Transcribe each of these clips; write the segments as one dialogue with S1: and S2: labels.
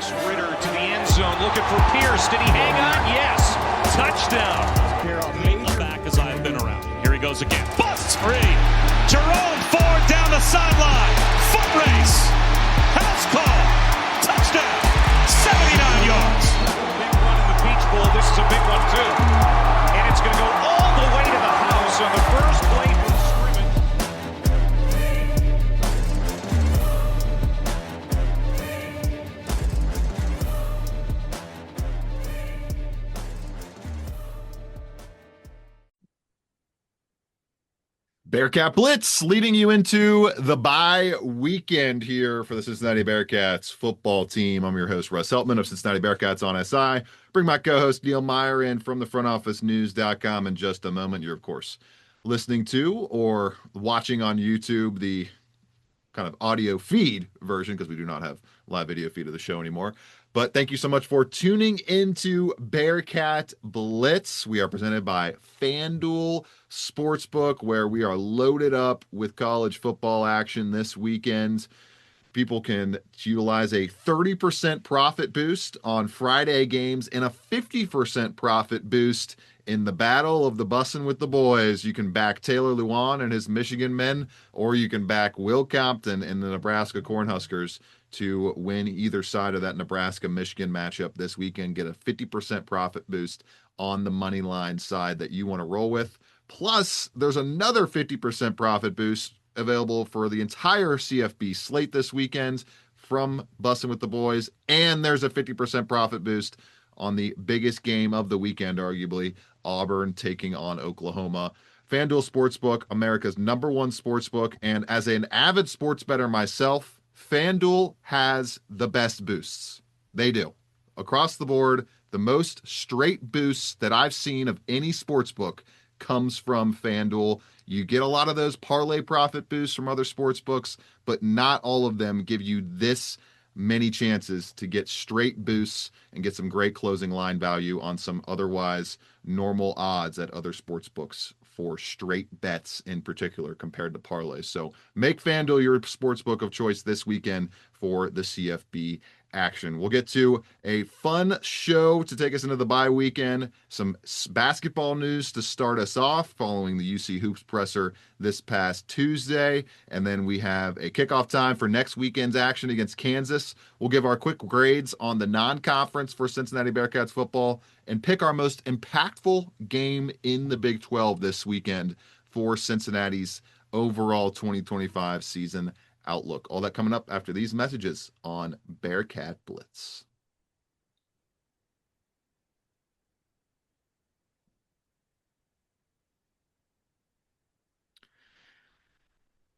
S1: takes Ritter to the end zone, looking for Pierce. Did he hang on? Yes. Touchdown. Beat the back as I've been around. Here he goes again. Busts free. Jerome Ford down the sideline. Foot race. House call. Touchdown. 79 yards. Big run in the Peach Bowl. This is a big one, too. And it's going to go all the way to the house on the first play from scrimmage.
S2: Bearcat Blitz leading you into the bye weekend here for the Cincinnati Bearcats football team. I'm your host, Russ Heltman of Cincinnati Bearcats on SI. Bring my co-host Neil Meyer in from the frontofficenews.com in just a moment. You're, of course, listening to or watching on YouTube the kind of audio feed version because we do not have live video feed of the show anymore. But thank you so much for tuning into Bearcat Blitz. We are presented by FanDuel Sportsbook, where we are loaded up with college football action this weekend. People can utilize a 30% profit boost on Friday games and a 50% profit boost in the Battle of the Bussin' with the Boys. You can back Taylor Lewan and his Michigan men, or you can back Will Compton and the Nebraska Cornhuskers to win either side of that Nebraska-Michigan matchup this weekend. Get a 50% profit boost on the money line side that you want to roll with. Plus, there's another 50% profit boost available for the entire CFB slate this weekend from Bussin' with the Boys. And there's a 50% profit boost on the biggest game of the weekend, arguably, Auburn taking on Oklahoma. FanDuel Sportsbook, America's #1 sportsbook. And as an avid sports bettor myself, FanDuel has the best boosts. They do. Across the board, the most straight boosts that I've seen of any sportsbook comes from FanDuel. You get a lot of those parlay profit boosts from other sportsbooks, but not all of them give you this many chances to get straight boosts and get some great closing line value on some otherwise normal odds at other sportsbooks for straight bets in particular compared to parlays. So make FanDuel your sportsbook of choice this weekend for the CFB action. We'll get to a fun show to take us into the bye weekend, some basketball news to start us off following the UC Hoops presser this past Tuesday, and then we have a kickoff time for next weekend's action against Kansas. We'll give our quick grades on the non-conference for Cincinnati Bearcats football and pick our most impactful game in the Big 12 this weekend for Cincinnati's overall 2025 season outlook. All that coming up after these messages on Bearcat Blitz.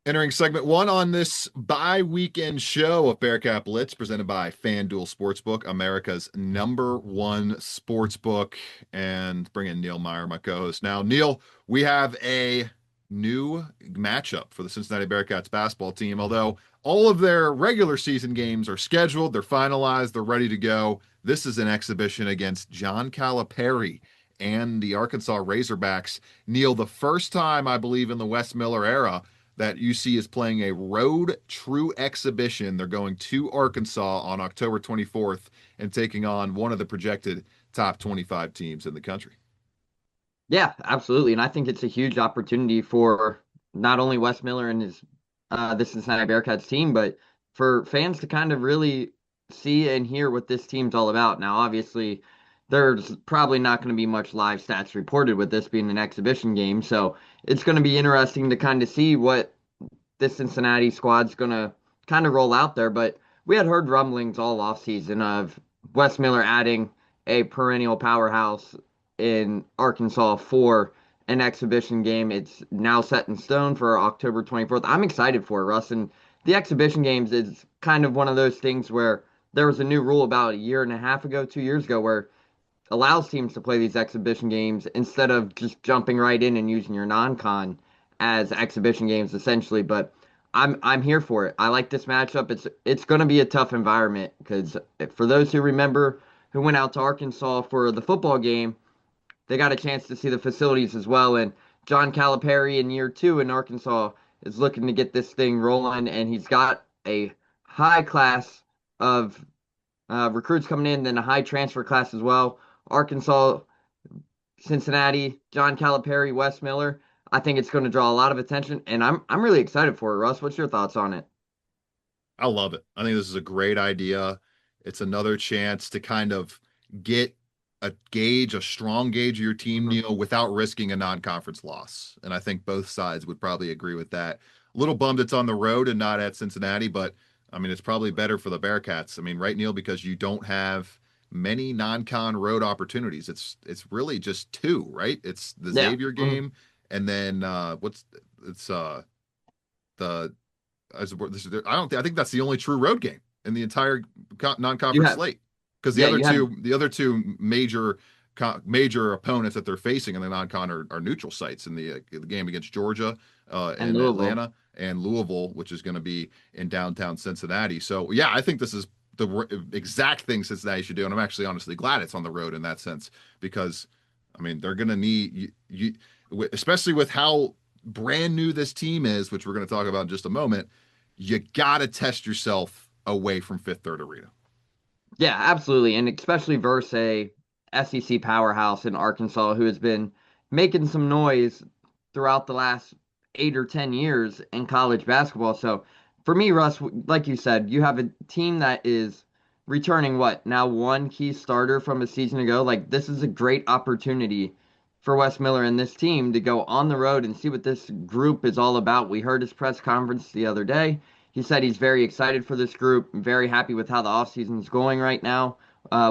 S2: Entering segment one on this bye weekend show of Bearcat Blitz, presented by FanDuel Sportsbook, America's #1 sportsbook, and bring in Neil Meyer, my co-host. Now, Neil, we have a new matchup for the Cincinnati Bearcats basketball team. Although all of their regular season games are scheduled, they're finalized, they're ready to go. This is an exhibition against John Calipari and the Arkansas Razorbacks. Neil, the first time, I believe, in the Wes Miller era that UC is playing a road true exhibition. They're going to Arkansas on October 24th and taking on one of the projected top 25 teams in the country.
S3: Yeah, absolutely. And I think it's a huge opportunity for not only Wes Miller and his the Cincinnati Bearcats team, but for fans to kind of really see and hear what this team's all about. Now, obviously, there's probably not going to be much live stats reported with this being an exhibition game. So it's going to be interesting to kind of see what this Cincinnati squad's going to kind of roll out there. But we had heard rumblings all offseason of Wes Miller adding a perennial powerhouse in Arkansas for an exhibition game. It's now set in stone for October 24th. I'm excited for it, Russ. And the exhibition games is kind of one of those things where there was a new rule about a year and a half ago, 2 years ago, where allows teams to play these exhibition games instead of just jumping right in and using your non-con as exhibition games essentially. But I'm here for it. I like this matchup. It's going to be a tough environment because for those who remember who went out to Arkansas for the football game, they got a chance to see the facilities as well. And John Calipari in year 2 in Arkansas is looking to get this thing rolling, and he's got a high class of recruits coming in, then a high transfer class as well. Arkansas, Cincinnati, John Calipari, Wes Miller. I think it's going to draw a lot of attention, and I'm really excited for it. Russ, what's your thoughts on it?
S2: I love it. I think this is a great idea. It's another chance to kind of get a strong gauge of your team,
S3: Mhm.
S2: Neil, without risking a non-conference loss. And I think both sides would probably agree with that. A little bummed it's on the road and not at Cincinnati, but I mean, it's probably better for the Bearcats. I mean, right, Neil, because you don't have many non-con road opportunities. It's really just two, right? It's the
S3: Yeah.
S2: Xavier
S3: Mhm.
S2: game, and then what's it's the as I don't think I think that's the only true road game in the entire
S3: You
S2: non-conference
S3: have,
S2: slate because
S3: yeah, you have,
S2: the other two major opponents that they're facing in the non-con are neutral sites in the game against Georgia
S3: and
S2: in
S3: Louisville.
S2: Atlanta and Louisville, which is going to be in downtown Cincinnati. So yeah, I think this is the exact thing Cincinnati should do, and I'm actually honestly glad it's on the road in that sense because I mean they're going to need especially with how brand new this team is, which we're going to talk about in just a moment. You got to test yourself away from Fifth Third Arena.
S3: Yeah, absolutely. And especially versus a SEC powerhouse in Arkansas who has been making some noise throughout the last 8 or 10 years in college basketball. So for me, Russ, like you said, you have a team that is returning what now one key starter from a season ago. Like this is a great opportunity for Wes Miller and this team to go on the road and see what this group is all about. We heard his press conference the other day. He said he's very excited for this group, very happy with how the offseason is going right now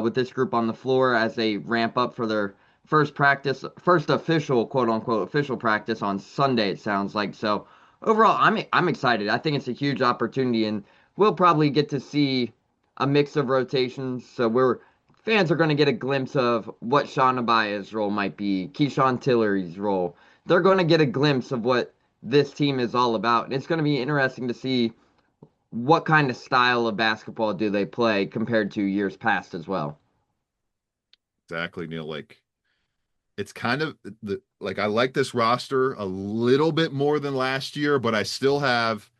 S3: with this group on the floor as they ramp up for their first practice, first official, quote unquote, official practice on Sunday, it sounds like. So overall, I'm excited. I think it's a huge opportunity, and we'll probably get to see a mix of rotations. So fans are going to get a glimpse of what Sean Abaya's role might be, Keyshawn Tillery's role. They're going to get a glimpse of what this team is all about. And it's going to be interesting to see what kind of style of basketball do they play compared to years past as well.
S2: Exactly, Neil. Like it's kind of the like I like this roster a little bit more than last year, but I still have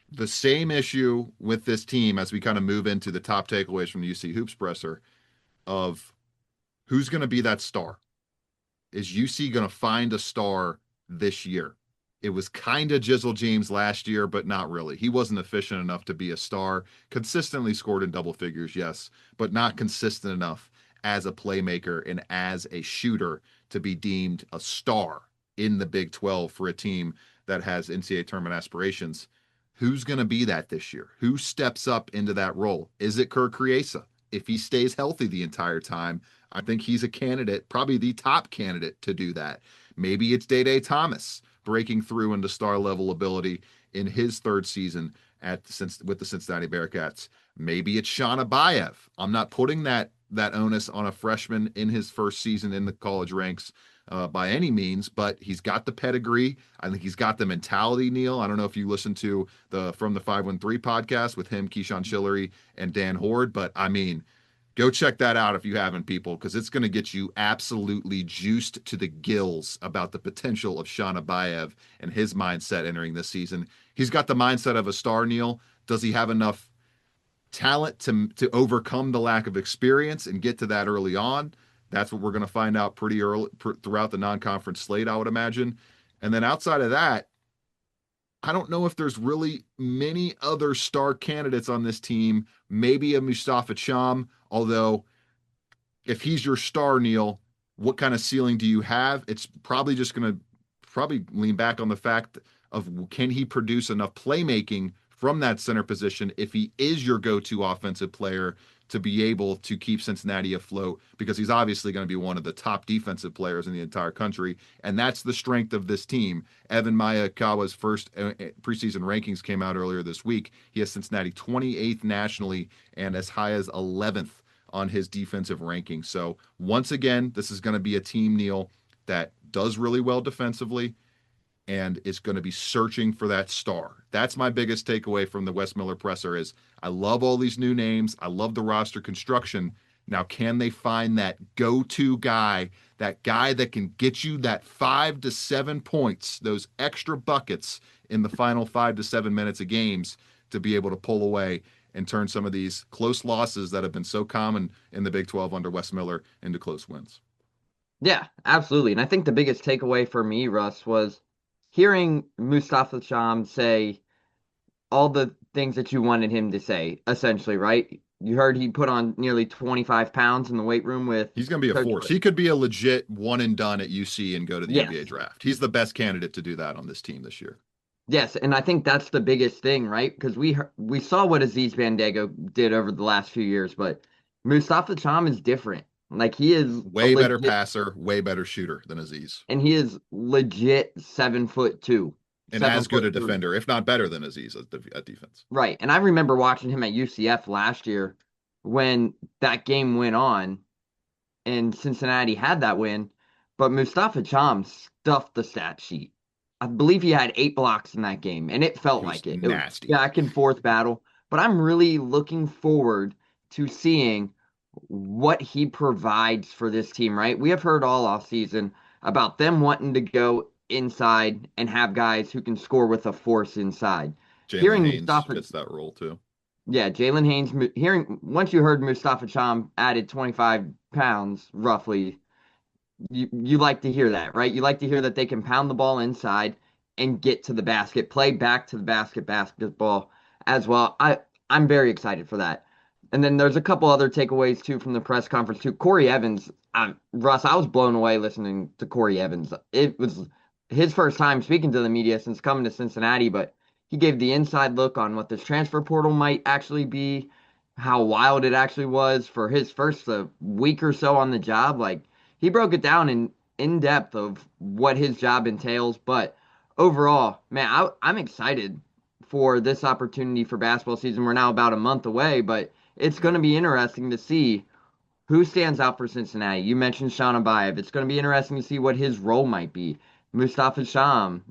S2: the same issue with this team as we kind of move into the top takeaways from the UC Hoops presser of who's going to be that star. Is UC going to find a star this year? It was kind of Jizzle James last year, but not really. He wasn't efficient enough to be a star. Consistently scored in double figures, yes, but not consistent enough as a playmaker and as a shooter to be deemed a star in the Big 12 for a team that has NCAA tournament aspirations. Who's going to be that this year? Who steps up into that role? Is it Kerr Kriesa? If he stays healthy the entire time, I think he's a candidate, probably the top candidate to do that. Maybe it's Day Thomas breaking through into star level ability in his third season with the Cincinnati Bearcats. Maybe it's Sean Abayev. I'm not putting that onus on a freshman in his first season in the college ranks by any means, but he's got the pedigree. I think he's got the mentality, Neil. I don't know if you listened to the From the 513 podcast with him, Keyshawn Chillery, and Dan Horde, but I mean, go check that out if you haven't, people, because it's going to get you absolutely juiced to the gills about the potential of Sean Abayev and his mindset entering this season. He's got the mindset of a star, Neil. Does he have enough talent to overcome the lack of experience and get to that early on? That's what we're going to find out pretty early throughout the non-conference slate, I would imagine. And then outside of that, I don't know if there's really many other star candidates on this team. Maybe a Mustafa Cham, although if he's your star, Neil, what kind of ceiling do you have? It's probably just going to probably lean back on the fact of can he produce enough playmaking from that center position if he is your go-to offensive player to be able to keep Cincinnati afloat, because he's obviously going to be one of the top defensive players in the entire country. And that's the strength of this team. Evan Mayakawa's first preseason rankings came out earlier this week. He has Cincinnati 28th nationally and as high as 11th on his defensive ranking. So once again, this is going to be a team, Neil, that does really well defensively and is going to be searching for that star. That's my biggest takeaway from the Wes Miller presser is I love all these new names. I love the roster construction. Now, can they find that go-to guy, that guy that can get you that 5 to 7 points, those extra buckets in the final 5 to 7 minutes of games to be able to pull away and turn some of these close losses that have been so common in the Big 12 under Wes Miller into close wins.
S3: Yeah, absolutely. And I think the biggest takeaway for me, Russ, was hearing Mustafa Sham say all the things that you wanted him to say, essentially, right? You heard he put on nearly 25 pounds in the weight room with
S2: He's going to be a
S3: Coach.
S2: force. He could be a legit one and done at UC and go to the
S3: Yes.
S2: NBA draft. He's the best candidate to do that on this team this year.
S3: Yes, and I think that's the biggest thing, right? Because we saw what Aziz Bandago did over the last few years, but Mustafa Cham is different. Like he is
S2: Way better passer, way better shooter than Aziz.
S3: and he is legit 7'2",
S2: and as good a
S3: 7'3".
S2: defender, if not better than Aziz at defense.
S3: Right, and I remember watching him at UCF last year when that game went on, and Cincinnati had that win, but Mustafa Cham stuffed the stat sheet. I believe he had 8 blocks in that game, and it felt like it.
S2: Nasty.
S3: It was back and forth battle. But I'm really looking forward to seeing what he provides for this team, right? We have heard all off season about them wanting to go inside and have guys who can score with a force inside.
S2: Jalen Haynes fits that role too.
S3: Yeah, Jalen Haynes. Once you heard Mustafa Cham added 25 pounds roughly, you like to hear that, right? You like to hear that they can pound the ball inside and get to the basket, play back to the basketball as well. I'm very excited for that. And then there's a couple other takeaways too from the press conference too. Corey Evans, Russ, I was blown away listening to Corey Evans. It was his first time speaking to the media since coming to Cincinnati, but he gave the inside look on what this transfer portal might actually be, how wild it actually was for his first week or so on the job. Like he broke it down in depth of what his job entails. But overall, man, I'm excited for this opportunity for basketball season. We're now about a month away, but it's going to be interesting to see who stands out for Cincinnati. You mentioned Sean Abayev. It's going to be interesting to see what his role might be. Mustafa Sham,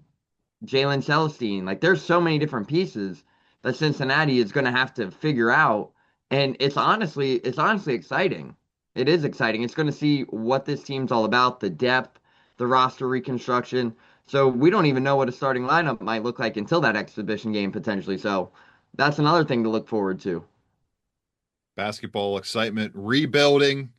S3: Jalen Celestine. Like there's so many different pieces that Cincinnati is going to have to figure out. And it's honestly exciting. It is exciting. It's going to see what this team's all about, the depth, the roster reconstruction. So we don't even know what a starting lineup might look like until that exhibition game potentially. So that's another thing to look forward to.
S2: Basketball excitement, rebuilding,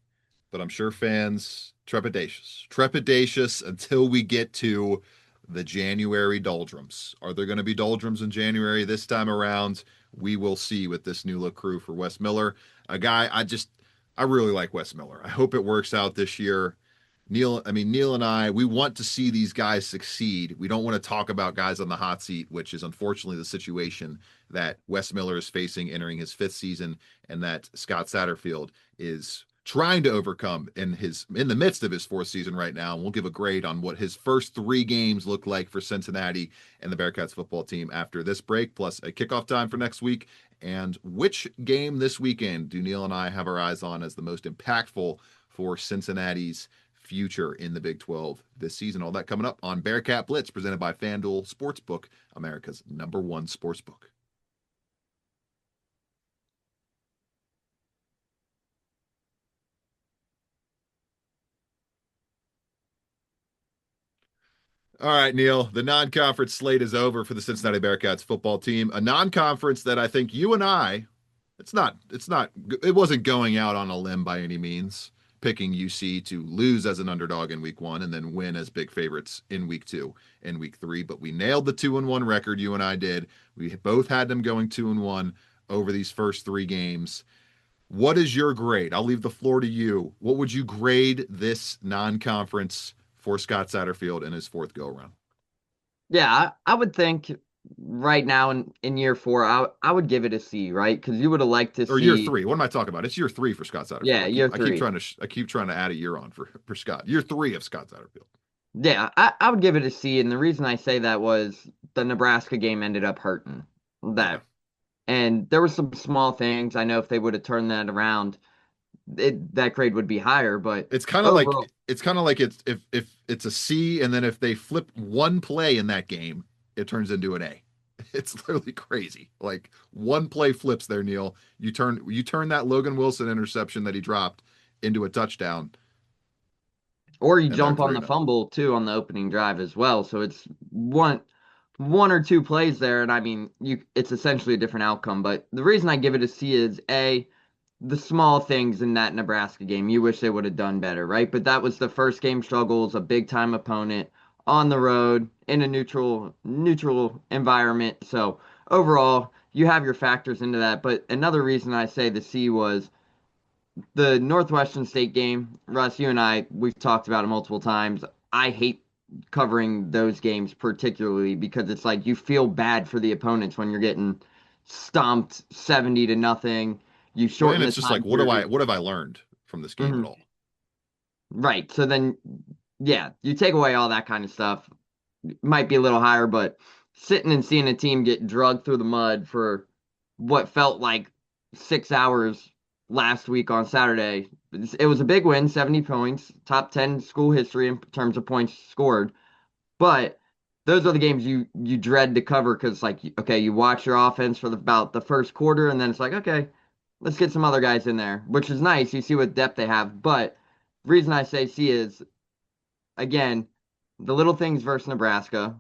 S2: but I'm sure fans trepidatious until we get to the January doldrums. Are there going to be doldrums in January this time around? We will see with this new look crew for Wes Miller, a guy I really like Wes Miller. I hope it works out this year. Neil and I, we want to see these guys succeed. We don't want to talk about guys on the hot seat, which is unfortunately the situation that Wes Miller is facing entering his 5th season and that Scott Satterfield is trying to overcome in the midst of his 4th season right now. And we'll give a grade on what his first 3 games look like for Cincinnati and the Bearcats football team after this break, plus a kickoff time for next week. And which game this weekend do Neil and I have our eyes on as the most impactful for Cincinnati's future in the Big 12 this season? All that coming up on Bearcat Blitz, presented by FanDuel Sportsbook, America's #1 sportsbook. All right, Neil, the non-conference slate is over for the Cincinnati Bearcats football team. A non-conference that I think you and I, it wasn't going out on a limb by any means, picking UC to lose as an underdog in week 1 and then win as big favorites in week 2 and week 3. But we nailed the 2-1 record. You and I did. We both had them going 2-1 over these first 3 games. What is your grade? I'll leave the floor to you. What would you grade this non-conference for Scott Satterfield in his 4th go-around?
S3: Yeah, I would think right now in year 4, I would give it a C, right? Because you would have liked to see.
S2: Or year 3. What am I talking about? It's year 3 for Scott Satterfield.
S3: Yeah, year 3.
S2: I keep trying to add a year on for Scott. Year 3 of Scott Satterfield.
S3: Yeah, I would give it a C, and the reason I say that was the Nebraska game ended up hurting that.
S2: Yeah.
S3: And there were some small things. I know if they would have turned that around, that grade would be higher. But
S2: it's kind of like if it's a C, and then if they flip one play in that game, it turns into an A. It's literally crazy. Like one play flips there, Neil. You turn that Logan Wilson interception that he dropped into a touchdown.
S3: Or you jump on the fumble too on the opening drive as well. So it's one one or two plays there, and I mean, it's essentially a different outcome. But the reason I give it a C is the small things in that Nebraska game. You wish they would have done better, right? But that was the first game struggles, a big time opponent on the road in a neutral environment. So overall, you have your factors into that. But another reason I say the C was the Northwestern State game. Russ, you and we've talked about it multiple times. I hate covering those games particularly because it's like you feel bad for the opponents when you're getting stomped 70-0. You
S2: Well, and
S3: shorten the
S2: it's just like,
S3: time period.
S2: what have I learned from this game at
S3: Mhm.
S2: all?
S3: Right. So then, yeah, you take away all that kind of stuff. Might be a little higher, but sitting and seeing a team get drugged through the mud for what felt like 6 hours last week on Saturday, it was a big win, 70 points, top 10 school history in terms of points scored. But those are the games you dread to cover because, like, okay, you watch your offense for about the first quarter, and then it's like, okay, let's get some other guys in there, which is nice. You see what depth they have. But reason I say C is, again, the little things versus Nebraska.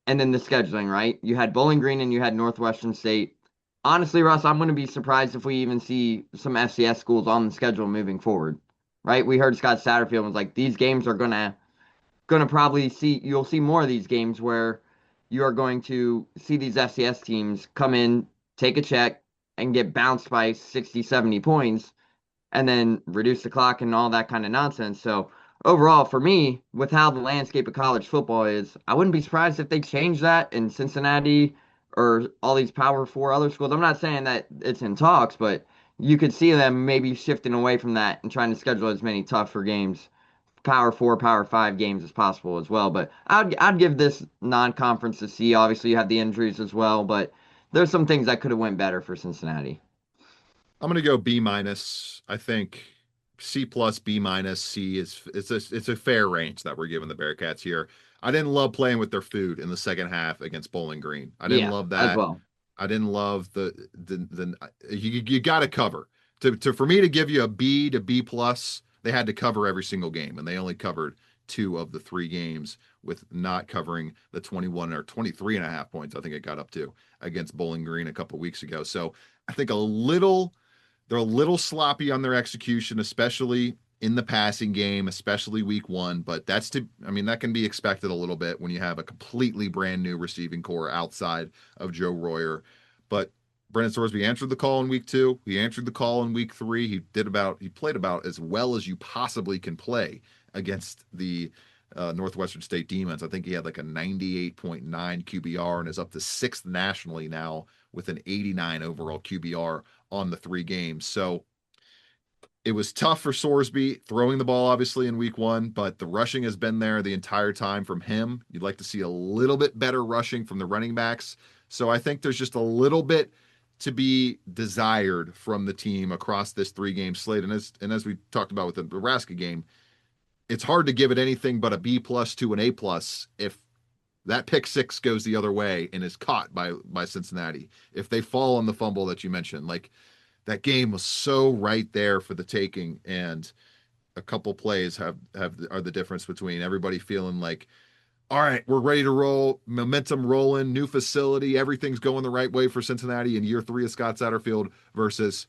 S3: And then the scheduling, right? You had Bowling Green and you had Northwestern State. Honestly, Russ, I'm going to be surprised if we even see some FCS schools on the schedule moving forward, right? We heard Scott Satterfield was like, these games are gonna probably you'll see more of these games where you are going to see these FCS teams come in, take a check, and get bounced by 60, 70 points and then reduce the clock and all that kind of nonsense. So overall, for me, with how the landscape of college football is, I wouldn't be surprised if they change that in Cincinnati or all these Power Four other schools. I'm not saying that it's in talks, but you could see them maybe shifting away from that and trying to schedule as many tougher games, Power Four, Power Five games as possible as well. But I'd give this non-conference a C. Obviously, you have the injuries as well, but there's some things that could have went better for Cincinnati.
S2: I'm going to go B minus. I think C plus, B minus, C is it's a fair range that we're giving the Bearcats here. I didn't love playing with their food in the second half against Bowling Green. I didn't
S3: Yeah,
S2: love
S3: as
S2: that.
S3: well.
S2: I didn't love the you got to cover to for me to give you a B to B plus. They had to cover every single game, and they only covered two of the three games with not covering the 21 or 23 and a half points. I think it got up to against Bowling Green a couple weeks ago. So I think they're a little sloppy on their execution, especially in the passing game, especially week one. But I mean, that can be expected a little bit when you have a completely brand new receiving core outside of Joe Royer. But Brennan Sorsby answered the call in week two. He answered the call in week three. He played about as well as you possibly can play against the Northwestern State Demons. I think he had like a 98.9 QBR and is up to sixth nationally now with an 89 overall QBR on the three games. So it was tough for Sorsby throwing the ball, obviously, in week one, but the rushing has been there the entire time from him. You'd like to see a little bit better rushing from the running backs. So I think there's just a little bit to be desired from the team across this three-game slate. And as we talked about with the Nebraska game, it's hard to give it anything but a B plus to an A plus if that pick six goes the other way and is caught by Cincinnati. If they fall on the fumble that you mentioned, like that game was so right there for the taking, and a couple plays are the difference between everybody feeling like, all right, we're ready to roll, momentum rolling, new facility, everything's going the right way for Cincinnati in year three of Scott Satterfield versus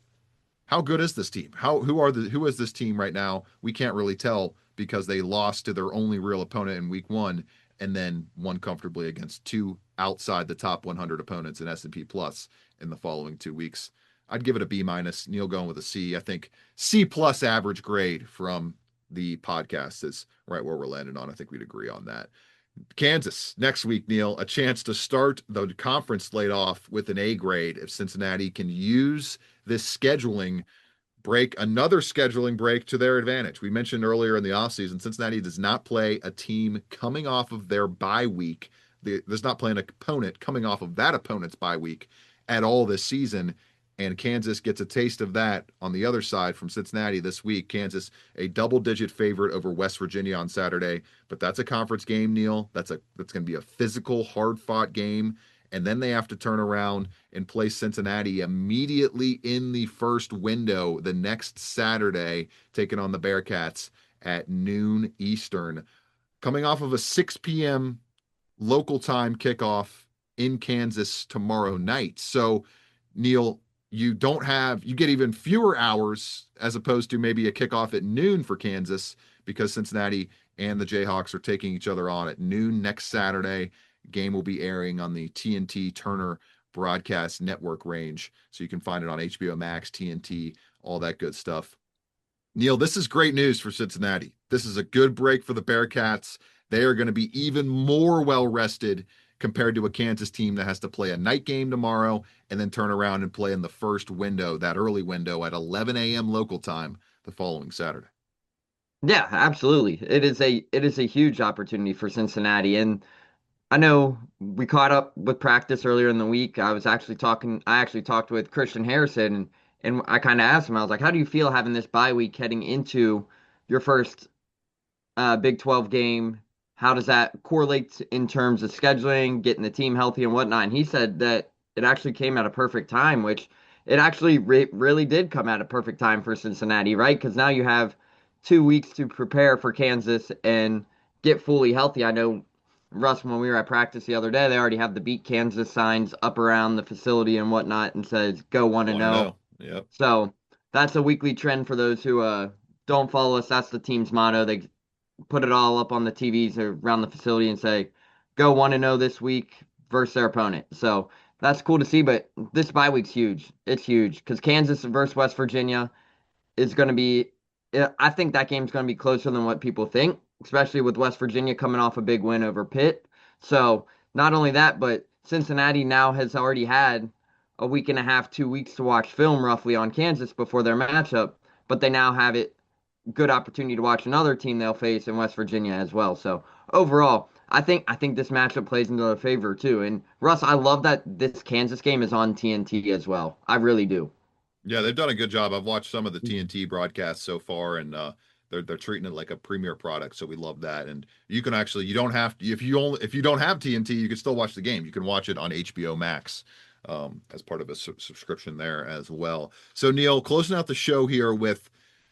S2: how good is this team? Who is this team right now? We can't really tell because they lost to their only real opponent in week one and then won comfortably against two outside the top 100 opponents in S&P Plus in the following 2 weeks. I'd give it a B minus. Neil going with a C. I think C plus average grade from the podcast is right where we're landing on. I think we'd agree on that. Kansas next week, Neil, a chance to start the conference slate off with an A grade if Cincinnati can use this another scheduling break to their advantage. We mentioned earlier in the offseason, Cincinnati does not play a team coming off of their bye week. There's not playing an opponent coming off of that opponent's bye week at all this season. And Kansas gets a taste of that on the other side from Cincinnati this week. Kansas, a double-digit favorite over West Virginia on Saturday, but that's a conference game, Neil. That's going to be a physical, hard-fought game, and then they have to turn around and play Cincinnati immediately in the first window the next Saturday, taking on the Bearcats at noon Eastern, coming off of a 6 p.m. local time kickoff in Kansas tomorrow night. So, Neil, you get even fewer hours as opposed to maybe a kickoff at noon for Kansas because Cincinnati and the Jayhawks are taking each other on at noon next Saturday. Game will be airing on the TNT Turner Broadcast Network range. So you can find it on HBO Max, TNT, all that good stuff. Neil, this is great news for Cincinnati. This is a good break for the Bearcats. They are going to be even more well rested compared to a Kansas team that has to play a night game tomorrow and then turn around and play in the first window, that early window at 11 a.m. local time the following Saturday.
S3: Yeah, absolutely. It is a huge opportunity for Cincinnati. And I know we caught up with practice earlier in the week. I actually talked with Christian Harrison and I kind of asked him, I was like, how do you feel having this bye week heading into your first Big 12 game? How does that correlate in terms of scheduling, getting the team healthy and whatnot? And he said that it actually came at a perfect time, which it actually really did come at a perfect time for Cincinnati, right? Because now you have 2 weeks to prepare for Kansas and get fully healthy. I know, Russ, when we were at practice the other day, they already have the Beat Kansas signs up around the facility and whatnot and says, go 1-0.
S2: Yep.
S3: So that's a weekly trend for those who don't follow us. That's the team's motto. They put it all up on the TVs around the facility and say, go 1-0 this week versus their opponent. So that's cool to see, but this bye week's huge. It's huge because Kansas versus West Virginia is going to be, I think that game's going to be closer than what people think, especially with West Virginia coming off a big win over Pitt. So not only that, but Cincinnati now has already had a week and a half, 2 weeks to watch film roughly on Kansas before their matchup, but they now have it good opportunity to watch another team they'll face in West Virginia as well. So overall, I think this matchup plays into their favor too. And Russ, I love that this Kansas game is on TNT as well. I really do.
S2: Yeah, they've done a good job. I've watched some of the TNT broadcasts so far, and they're treating it like a premier product. So we love that. And you can actually you don't have to if you don't have TNT, you can still watch the game. You can watch it on HBO Max as part of a subscription there as well. So Neil, closing out the show here with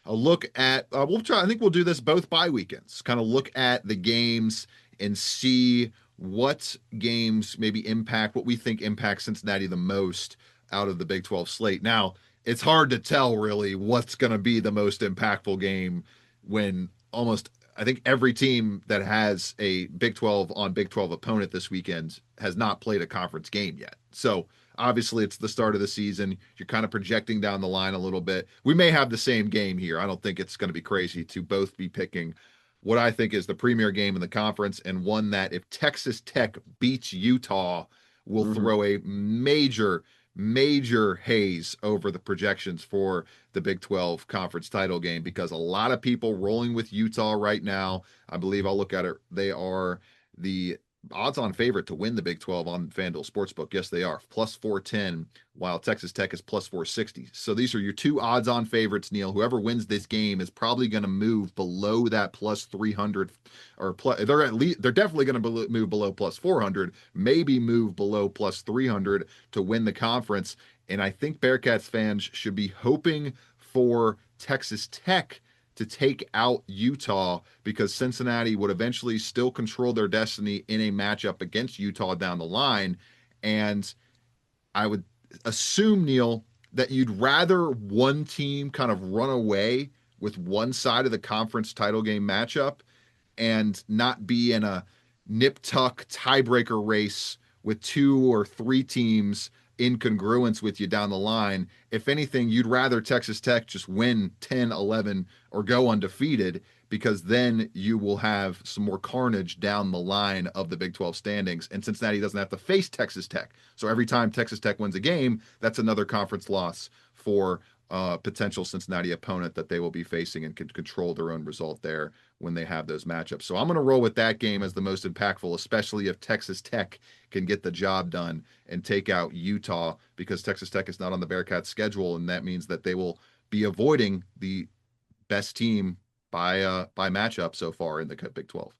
S2: a look at we'll try. I think we'll do this both bye weekends. Kind of look at the games and see what games maybe impact what we think impacts Cincinnati the most out of the Big 12 slate. Now, it's hard to tell really what's going to be the most impactful game when almost I think every team that has a Big 12 on Big 12 opponent this weekend has not played a conference game yet. So obviously it's the start of the season. You're kind of projecting down the line a little bit. We may have the same game here. I don't think it's going to be crazy to both be picking what I think is the premier game in the conference and one that if Texas Tech beats Utah will throw a major haze over the projections for the Big 12 conference title game because a lot of people rolling with Utah right now. I believe I'll look at it. They are the odds-on favorite to win the Big 12 on FanDuel Sportsbook. Yes, they are. Plus 410, while Texas Tech is plus 460. So these are your two odds-on favorites, Neil. Whoever wins this game is probably going to move below that plus 300 or plus, they're definitely going to move below plus 400, maybe move below plus 300 to win the conference. And I think Bearcats fans should be hoping for Texas Tech to take out Utah because Cincinnati would eventually still control their destiny in a matchup against Utah down the line. And I would assume, Neil, that you'd rather one team kind of run away with one side of the conference title game matchup and not be in a nip-tuck tiebreaker race with two or three teams in congruence with you down the line. If anything, you'd rather Texas Tech just win 10, 11, or go undefeated because then you will have some more carnage down the line of the Big 12 standings. And Cincinnati doesn't have to face Texas Tech. So every time Texas Tech wins a game, that's another conference loss for potential Cincinnati opponent that they will be facing and can control their own result there when they have those matchups. So I'm going to roll with that game as the most impactful, especially if Texas Tech can get the job done and take out Utah because Texas Tech is not on the Bearcats schedule. And that means that they will be avoiding the best team by matchup so far in the Big 12.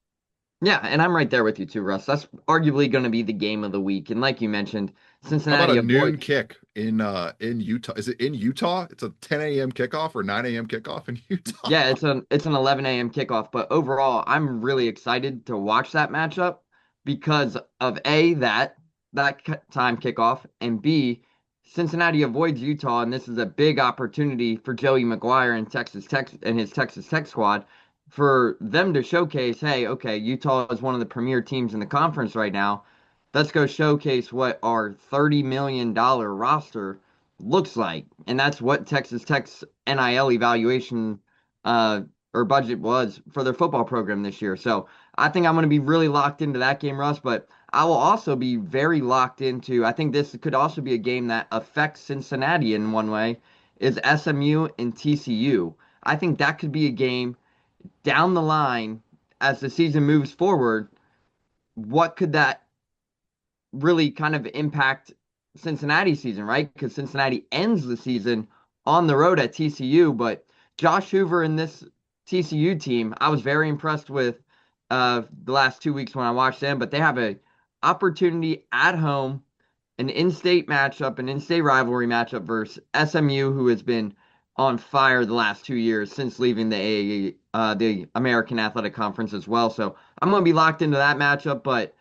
S3: Yeah, and I'm right there with you too, Russ. That's arguably going to be the game of the week. And like you mentioned, Cincinnati.
S2: How about a noon kick in Utah? Is it in Utah? It's a 10 a.m. kickoff or 9 a.m. kickoff in Utah.
S3: Yeah, it's an 11 a.m. kickoff. But overall, I'm really excited to watch that matchup because of A, that time kickoff, and B, Cincinnati avoids Utah, and this is a big opportunity for Joey McGuire and Texas Tech and his Texas Tech squad for them to showcase, hey, okay, Utah is one of the premier teams in the conference right now. Let's go showcase what our $30 million roster looks like. And that's what Texas Tech's NIL evaluation or budget was for their football program this year. So I think I'm going to be really locked into that game, Russ, but I will also be very locked into, I think this could also be a game that affects Cincinnati in one way, is SMU and TCU. I think that could be a game down the line as the season moves forward. What could that really kind of impact Cincinnati season, right? Because Cincinnati ends the season on the road at TCU, but Josh Hoover and this TCU team, I was very impressed with the last 2 weeks when I watched them, but they have a opportunity at home, an in-state matchup, an in-state rivalry matchup versus SMU, who has been on fire the last 2 years since leaving the American Athletic Conference as well. So I'm going to be locked into that matchup, but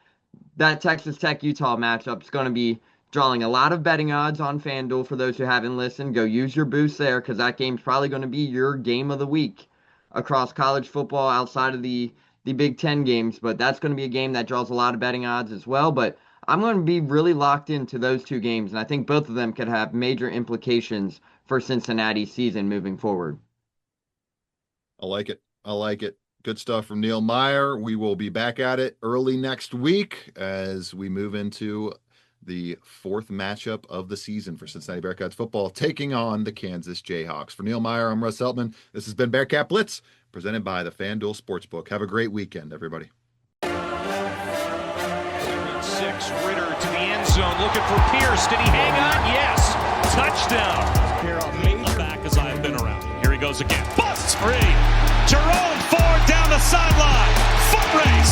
S3: that Texas Tech-Utah matchup is going to be drawing a lot of betting odds on FanDuel. For those who haven't listened, go use your boost there because that game's probably going to be your game of the week across college football outside of the Big Ten games. But that's going to be a game that draws a lot of betting odds as well. But I'm going to be really locked into those two games, and I think both of them could have major implications for Cincinnati's season moving forward.
S2: I like it. I like it. Good stuff from Neil Meyer. We will be back at it early next week as we move into the fourth matchup of the season for Cincinnati Bearcats football, taking on the Kansas Jayhawks. For Neil Meyer, I'm Russ Heltman. This has been Bearcat Blitz, presented by the FanDuel Sportsbook. Have a great weekend, everybody.
S1: 6, Ritter to the end zone, looking for Pierce. Did he hang on? Yes. Touchdown. Here on me. Back as I've been around. Here he goes again. Busts free. Jerome Ford down the sideline. Foot race.